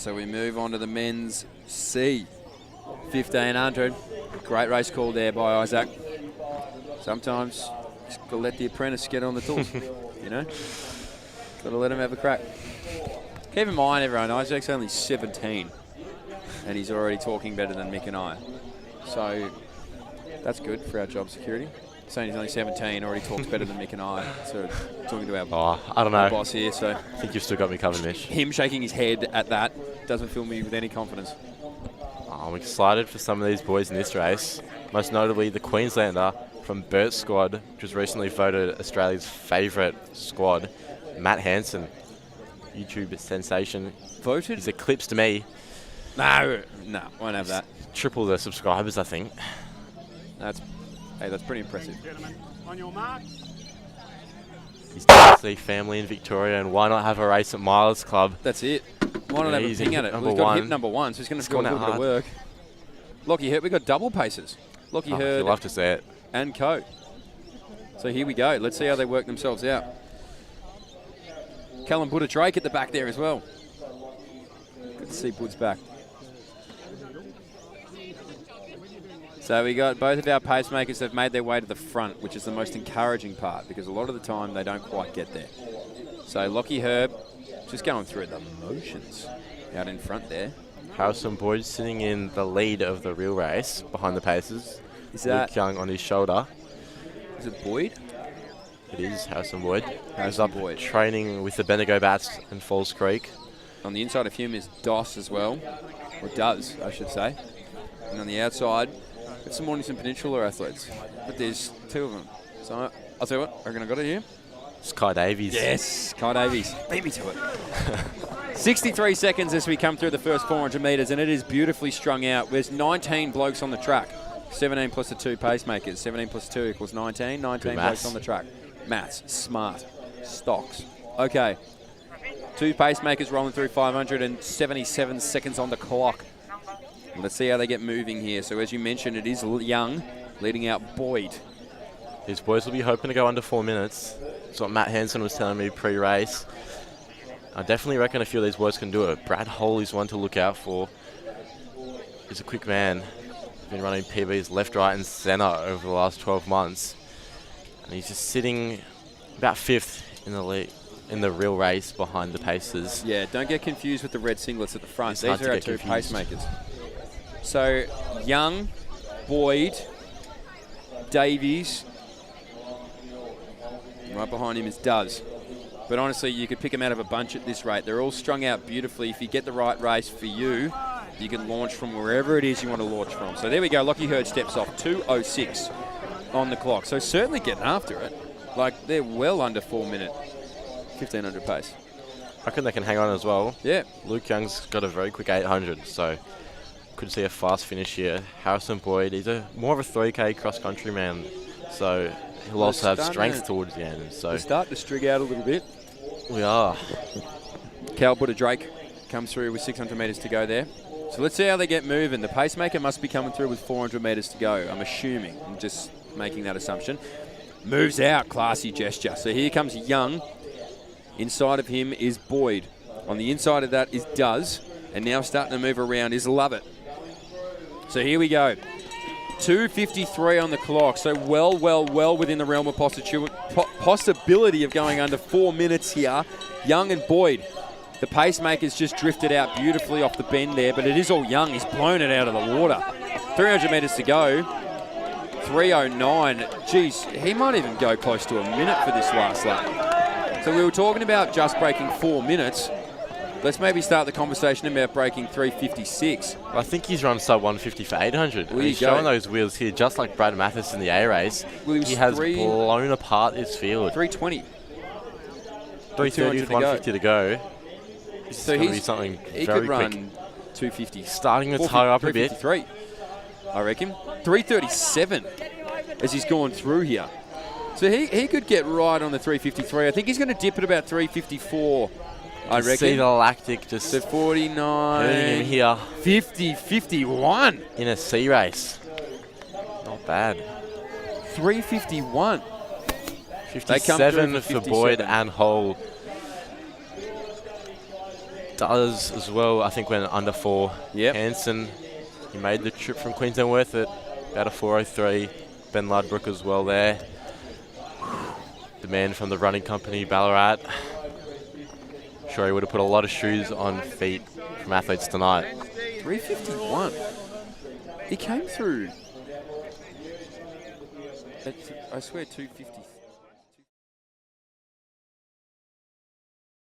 So we move on to the men's C, 1500. Great race call there by Isaac. Sometimes just got to let the apprentice get on the tools, you know? Got to let him have a crack. Keep in mind, everyone, Isaac's only 17, and he's already talking better than Mick and I. So that's good for our job security. Saying he's only 17, already talks better than Mick and I. So talking to our I don't know. boss here. So I think you've still got me covered, Mitch. Him shaking his head at that doesn't fill me with any confidence. I'm excited for some of these boys in this race. Most notably the Queenslander from Bert's squad, which was recently voted Australia's favourite squad, Matt Hansen. YouTube sensation. Voted? He's eclipsed me. No, won't have that. Triple the subscribers, I think. That's pretty impressive. Gentlemen, on your mark. He's obviously family in Victoria, and why not have a race at Milers Club? That's it. Why not have a ping at it? Number We've got one. hit number one, so he's going to score a gone little out bit of work. Lockie Hurt, we've got double paces. Lockie Hurt You'll love to see it. and Co. So here we go. Let's see how they work themselves out. Callum Buddha Drake at the back there as well. Good to see Bud's back. So we got both of our pacemakers have made their way to the front, which is the most encouraging part because a lot of the time they don't quite get there. So Lockie Herb just going through the motions out in front there. Harrison Boyd sitting in the lead of the real race behind the paces. Is that Luke Young on his shoulder? Is it Boyd? It is Harrison Boyd. He's Harrison up Boyd. training with the Bendigo Bats in Falls Creek. On the inside of him is Doss as well, or Does, I should say. And on the outside, it's some Mornington Peninsula athletes, but there's two of them. So I'll tell you what, I reckon I got it here. Sky Davies. Yes, Kai Davies. Beat me to it. 63 seconds as we come through the first 400 metres, and it is beautifully strung out. There's 19 blokes on the track. 17 plus the two pacemakers. 17 plus 2 equals 19. 19 blokes on the track. Maths, smart, stocks. Okay. Two pacemakers rolling through 577 seconds on the clock. Let's see how they get moving here. So as you mentioned, it is Young leading out Boyd. These boys will be hoping to go under 4 minutes. That's what Matt Hansen was telling me pre-race. I definitely reckon a few of these boys can do it. Brad Holey's one to look out for. He's a quick man. He's been running PBs left, right and centre over the last 12 months. And he's just sitting about 5th in the league in the real race behind the paces. Yeah, don't get confused with the red singlets at the front. It's These hard are to our get two confused. pacemakers. So, Young, Boyd, Davies. Right behind him is Does. But honestly, you could pick them out of a bunch at this rate. They're all strung out beautifully. If you get the right race for you, you can launch from wherever it is you want to launch from. So there we go. Lockie Hurd steps off. 2:06 on the clock. So certainly getting after it. Like, they're well under 4 minute, 1,500 pace. I reckon they can hang on as well. Yeah. Luke Young's got a very quick 800, so could see a fast finish here. Harrison Boyd, he's more of a 3K cross-country man, so he'll also have strength towards the end. So we're starting to strig out a little bit. we are. Cal Drake comes through with 600 metres to go there. So let's see how they get moving. The pacemaker must be coming through with 400 metres to go, I'm assuming. I'm just making that assumption. Moves out, classy gesture. So here comes Young. Inside of him is Boyd. On the inside of that is Does. And now starting to move around is Lovett. So here we go. 2:53 on the clock. So well within the realm of possibility of going under 4 minutes here. Young and Boyd. The pacemaker's just drifted out beautifully off the bend there, but it is all Young. He's blown it out of the water. 300 metres to go. 3:09. Geez, he might even go close to a minute for this last lap. So we were talking about just breaking 4 minutes. Let's maybe start the conversation about breaking 3:56. I think he's run sub 150 for 800. There He's you go. showing those wheels here, just like Brad Mathis in the A race. Well, he has blown apart this field. 3:20. 3:30 with 150 to go. This is going to be something he very could quick. run 250. Starting to tie up a bit. 3:53, I reckon. 3:37 as he's gone through here. So he could get right on the 3:53. I think he's going to dip at about 3:54, I reckon. See the lactic just So 49, hurting him here 50, 51. in a C race. Not bad. 3:51. 57 for 57. Boyd and Hole. Does as well, I think, went under 4. Yep. Hansen, he made the trip from Queensland worth it. About a 4:03. Ben Ludbrook as well there. The man from the running company, Ballarat. Sure, he would have put a lot of shoes on feet from athletes tonight. 3:51. He came through. I swear 2:53.